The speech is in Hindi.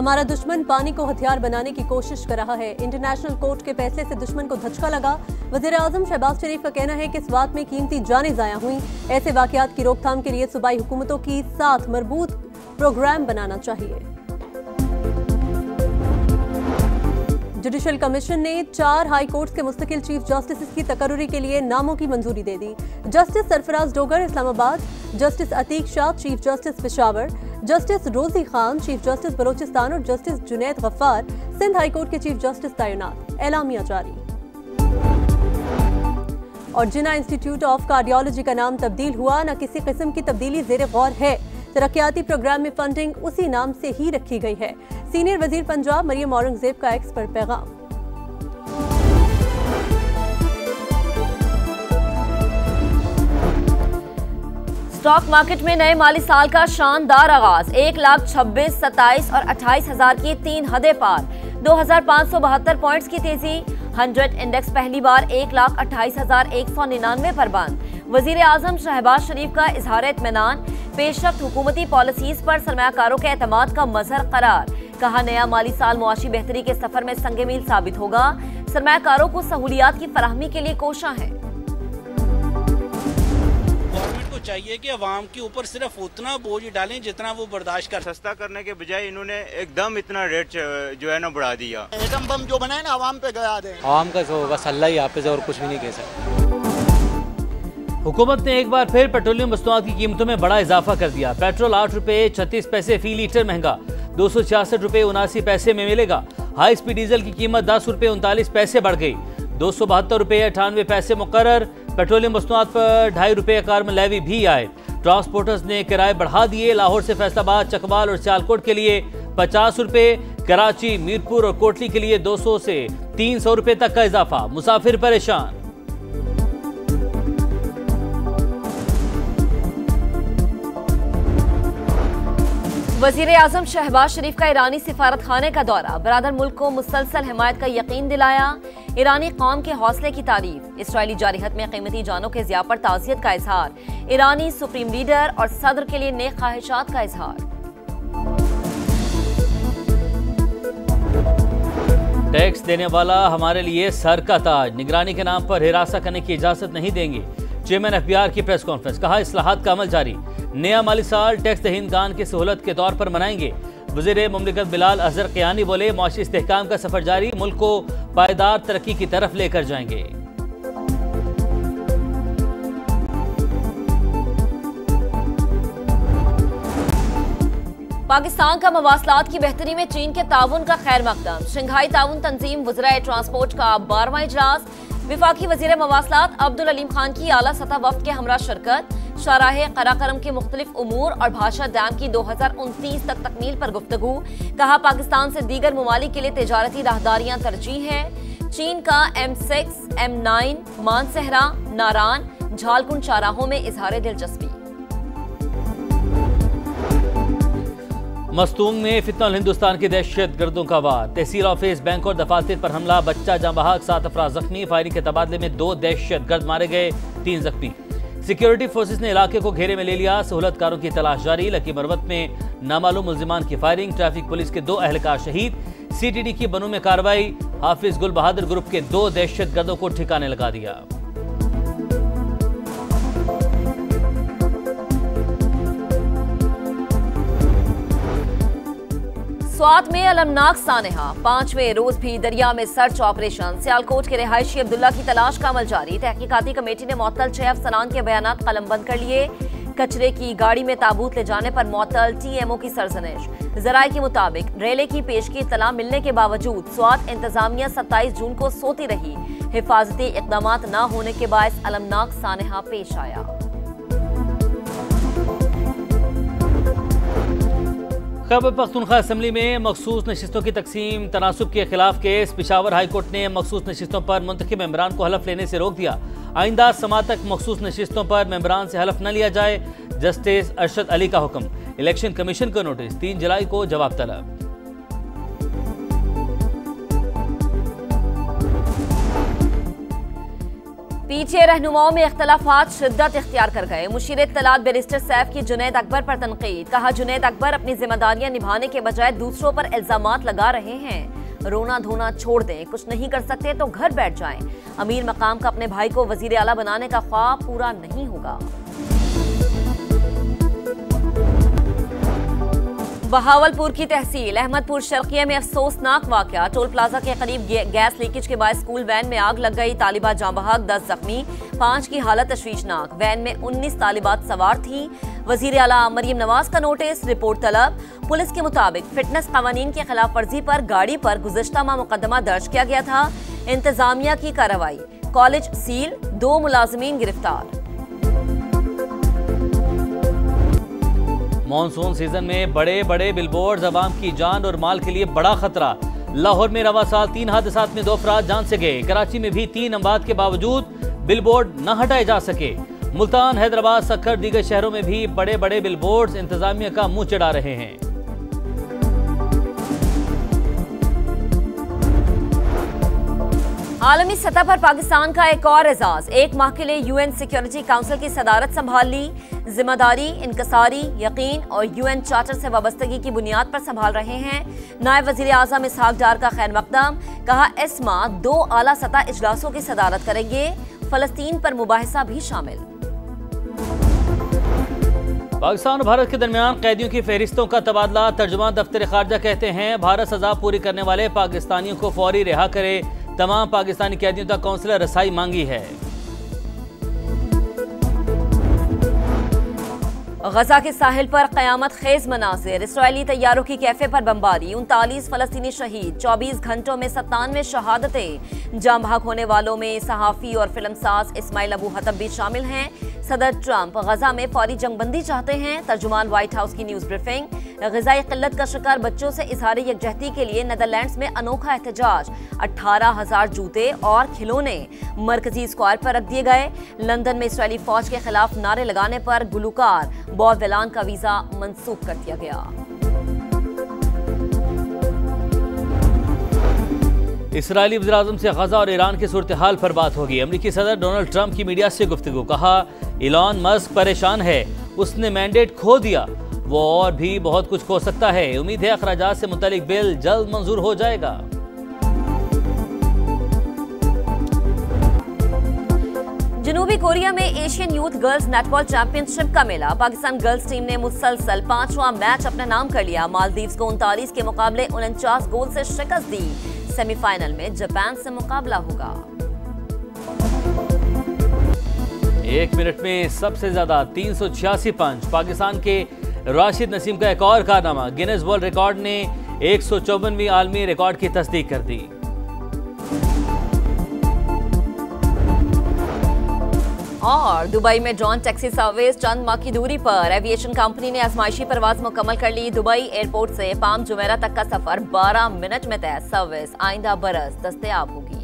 हमारा दुश्मन पानी को हथियार बनाने की कोशिश कर रहा है। इंटरनेशनल कोर्ट के फैसले से दुश्मन को धचका लगा। वज़ीर आज़म शहबाज शरीफ का कहना है कि इस बात में कीमती जानें ज़ाया हुई। ऐसे वाक़यात की रोकथाम के लिए सूबाई हुकूमतों की साथ मरबूत प्रोग्राम बनाना चाहिए। जुडिशल कमीशन ने 4 हाई कोर्ट्स के मुस्तकिल चीफ जस्टिस की तकर्रुरी के लिए नामों की मंजूरी दे दी। Justice Sarfaraz Dogar Islamabad, justice Atiq Shah chief justice Peshawar, justice Rozi Khan chief justice Balochistan और justice Junaid Ghaffar Sindh high court के चीफ जस्टिस तैनात। एलामिया जारी। और जिन्ना इंस्टीट्यूट ऑफ कार्डियोलॉजी का नाम तब्दील हुआ, न किसी किस्म की तब्दीली ज़ेरे गौर है। तरक्याती प्रोग्राम में फंडिंग उसी नाम से ही रखी गई है। सीनियर वजीर पंजाब मरियम औरंगजेब का एक्स पर पैगाम। स्टॉक मार्केट में नए माली साल का शानदार आगाज। 1,26,000, 27,000 और 28,000 की 3 हदें पार। 2,572 पॉइंट्स की तेजी। 100 इंडेक्स पहली बार 1,28,199 पर बंद। वजीर आजम शहबाज शरीफ का इजहार इत्मीनान। पेशरफ्त हुकूमती पॉलिसीज पर सरमायाकारों के एतमाद का मजहर करार। कहा नया माली साल मुआशी बेहतरी के सफर में संगे मील साबित होगा। सरमायाकारों को सहूलियात की फराहमी के लिए कोशा है। गवर्नमेंट को चाहिए कि अवाम के ऊपर सिर्फ उतना बोझ डालें जितना वो बर्दाश्त कर। सस्ता करने के बजाय इन्होंने एकदम इतना रेट जो है ना बढ़ा दिया। एटम बम जो बनाए ना अवाम पे गया दे। अवाम का जो बस अल्लाह ही हाफिज़ और कुछ भी नहीं कह सकते। हुकूमत ने एक बार फिर पेट्रोलियम वस्तुओं की कीमतों में बड़ा इजाफा कर दिया। पेट्रोल 8 रुपये 36 पैसे फी लीटर महंगा, 266 रुपये 79 पैसे में मिलेगा। हाई स्पीड डीजल की कीमत 10 रुपये 39 पैसे बढ़ गई, 272 रुपये 98 पैसे मुकर्रर। पेट्रोलियम वस्तुआत पर 2.5 रुपये कार्बन लेवी भी आए। ट्रांसपोर्टर्स ने किराए बढ़ा दिए। लाहौर से फैसलाबाद, चकवाल और सियालकोट के लिए 50 रुपये, कराची, मीरपुर और कोटली के लिए 200 से 300 रुपये तक का इजाफा। मुसाफिर परेशान। वजीर आजम शहबाज शरीफ का ईरानी सिफारत खाने का दौरा। बरादर मुल्क को मुसलसल हिमायत का यकीन दिलाया। ईरानी कौम के हौसले की तारीफ। इसराइली जारिहत में कीमती जानों के ज़िया पर ताज़ियत का इजहार। ईरानी सुप्रीम लीडर और सदर के लिए नेक ख्वाहिशात का इजहार। टैक्स देने वाला हमारे लिए सर का ताज। निगरानी के नाम पर हिरासत करने की इजाजत नहीं देंगे। चेयरमैन एफबीआर की प्रेस कॉन्फ्रेंस। कहा इस्लाहात का अमल जारी। नया माली साल टैक्स दहीनगान की सहूलत के तौर पर मनाएंगे। वज़ीर मुमलिकत बिलाल अजहर क़यानी बोले मुआशी इस्तेहकाम का सफर जारी, मुल्क को पायदार तरक्की की तरफ लेकर जाएंगे। पाकिस्तान का मवासलात की बेहतरी में चीन के ताउन का खैर मकदम। शंघाई ताउन तंजीम वज़राए ट्रांसपोर्ट का 12वां इजलास। विफाकी वज़ीर मवासलात अब्दुल अलीम खान की आला सतह वफ्द के हमरा शिरकत। शाहराहे कराकरम के मुख्तलिफ उमूर और भाषा डैम की 2029 तक तकमील पर गुफ्तगू। कहा पाकिस्तान से दीगर ममालिक के लिए तिजारती राहदारियां तरजीह है। चीन का M6, M9, मानसहरा, नारान, झालकुंड चाराहों में इजहार दिलचस्पी। मस्तूंग में फितनल हिंदुस्तान के दहशत गर्दों का वार। तहसील ऑफिस, बैंक और दफातर पर हमला, बच्चा जाँ बहक, 7 अफराद जख्मी। फायरिंग के तबादले में 2 दहशत गर्द मारे गए, 3 जख्मी। सिक्योरिटी फोर्सेस ने इलाके को घेरे में ले लिया। सहूलतकारों की तलाश जारी। लकी मरवत में नामालूम मुल्जिमान की फायरिंग। ट्रैफिक पुलिस के 2 अहलकार शहीद। CTD की बनू में कार्रवाई। हाफिज गुल बहादुर ग्रुप के 2 दहशत गर्दों को ठिकाने लगा दिया। स्वात में अलमनाक सानेहा। 5वें रोज भी दरिया में सर्च ऑपरेशन। सियालकोट के रिहायशी अब्दुल्ला की तलाश का अमल जारी। तहकीकाती कमेटी ने मुअत्तल 6 अफसरान के बयानात कलमबंद कर लिए। कचरे की गाड़ी में ताबूत ले जाने पर मुअत्तल TMO की सरजनिश। जराये के मुताबिक रेले की पेशगी इत्तला मिलने के बावजूद स्वात इंतजामिया 27 जून को सोती रही। हिफाजती इकदामात न होने के बायस अलमनाक सानेहा पेश आया। खैबर पख्तूनख्वा असम्बली में मखसूस नशिस्तों की तकसीम। तनासुब के खिलाफ केस। पेशावर हाई कोर्ट ने मखसूस नशिस्तों पर मुंतखब मेंबरान को हलफ लेने से रोक दिया। आइंदा समात तक मखसूस नशिस्तों पर मेंबरान से हलफ न लिया जाए। जस्टिस अरशद अली का हुक्म। इलेक्शन कमीशन को नोटिस। 3 जुलाई को जवाब तलब। पीछे रहनुमाओं में इख्तलाफात शिद्दत इख्तियार कर गए। मुशीर इत्तलात बैरिस्टर सैफ की जुनैद अकबर पर तनकीद। कहा, जुनैद अकबर अपनी जिम्मेदारियां निभाने के बजाय दूसरों पर इल्जामात लगा रहे हैं। रोना धोना छोड़ दें, कुछ नहीं कर सकते तो घर बैठ जाएं। अमीर मकाम का अपने भाई को वजीर आला बनाने का ख्वाब पूरा नहीं होगा। बहावलपुर की तहसील अहमदपुर शर्किया में अफसोसनाक वाकया। टोल प्लाजा के करीब गैस लीकेज के बाद स्कूल वैन में आग लग गई। तालिबात जाँ बहक, 10 जख्मी, 5 की हालत तशवीशनाक। वैन में 19 तालिबात सवार थी। वजीर आला मरियम नवाज का नोटिस, रिपोर्ट तलब। पुलिस के मुताबिक फिटनेस कवानीन की खिलाफ वर्जी पर गाड़ी पर गुज़िश्ता माह मुकदमा दर्ज किया गया था। इंतजामिया की कार्रवाई, कॉलेज सील, 2 मुलाजिमीन गिरफ्तार। मॉनसून सीजन में बड़े बड़े बिलबोर्ड अवाम की जान और माल के लिए बड़ा खतरा। लाहौर में रवा साल 3 हादसात में 2 अफराद जान से गए। कराची में भी 3 अमवात के बावजूद बिलबोर्ड न हटाए जा सके। मुल्तान, हैदराबाद, सक्कर, दीगर शहरों में भी बड़े बड़े बिलबोर्ड इंतजामिया का मुंह चिढ़ा रहे हैं। आलमी सतह पर पाकिस्तान का एक और एजाज। 1 माह के लिए यूएन सिक्योरिटी काउंसिल की सदारत संभाल ली। जिम्मेदारी, इनकसारी, यकीन और यूएन चार्टर से वाबस्तगी की बुनियाद पर संभाल रहे हैं। नायब वजीर आजम इसहाक डार का खैर मकदम। कहा, इस माह 2 आला सतह इजलासों की सदारत करेंगे। फलस्तीन पर मुबाहिसा भी शामिल। पाकिस्तान और भारत के दरमियान कैदियों की फहरिस्तों का तबादला। तर्जुमान दफ्तर खारजा कहते हैं, भारत सजा पूरी करने वाले पाकिस्तानियों को फौरी रिहा करे। तमाम पाकिस्तानी कैदियों तक काउंसिलर रसाई मांगी है। गजा के साहिल पर कयामत खेज मनाजिर। इसराइली तैयारों की कैफे पर बमबारी। 39 फलस्तीनी शहीद। 24 घंटों में 97 शहादतें। जाम बहक होने वालों में सहाफ़ी और फिल्मसाज इस्माइल अबू हतब भी शामिल हैं। सदर ट्रंप गजा में फौरी जंगबंदी चाहते हैं। तर्जुमान व्हाइट हाउस की न्यूज ब्रीफिंग। ग़िज़ाई क़िल्लत का शिकार बच्चों से इज़हार यकजहती के लिए नेदरलैंड्स में अनोखा एहतजाज। 18,000 जूते और खिलौने मरकजी स्क्वायर पर रख दिए गए। लंदन में इसराइली फौज के खिलाफ नारे लगाने पर गुलकार बॉब वेलान का वीजा मंसूख कर दिया गया। इसराइली वज़ीर-ए-आज़म से गजा और ईरान की सूरत हाल पर बात होगी। अमेरिकी सदर डोनाल्ड ट्रंप की मीडिया से गुफ्तगू। कहा, इलॉन मस्क परेशान है, उसने मैंडेट खो दिया, वो और भी बहुत कुछ खो सकता है। उम्मीद है अखराजात से मुतालिक बिल जल्द मंजूर हो जाएगा। जनूबी कोरिया में Asian youth girls netball championship का मेला। पाकिस्तान गर्ल्स टीम ने मुसलसल 5वां मैच अपने नाम कर लिया। मालदीव्स को 39 के मुकाबले 49 गोल से शिकस्त दी। सेमीफाइनल में जापान से मुकाबला होगा। 1 मिनट में सबसे ज्यादा 386 पंच। पाकिस्तान के राशिद नसीम का एक और कारनामा। गिनेस वर्ल्ड रिकॉर्ड ने 154वीं आलमी रिकॉर्ड की तस्दीक कर दी। और दुबई में ड्रोन टैक्सी सर्विस चंद माह की दूरी पर। एविएशन कंपनी ने आजमाइशी परवाज मुकम्मल कर ली। दुबई एयरपोर्ट से पाम जुमेरा तक का सफर 12 मिनट में तय। सर्विस आइंदा बरस दस्तयाब होगी।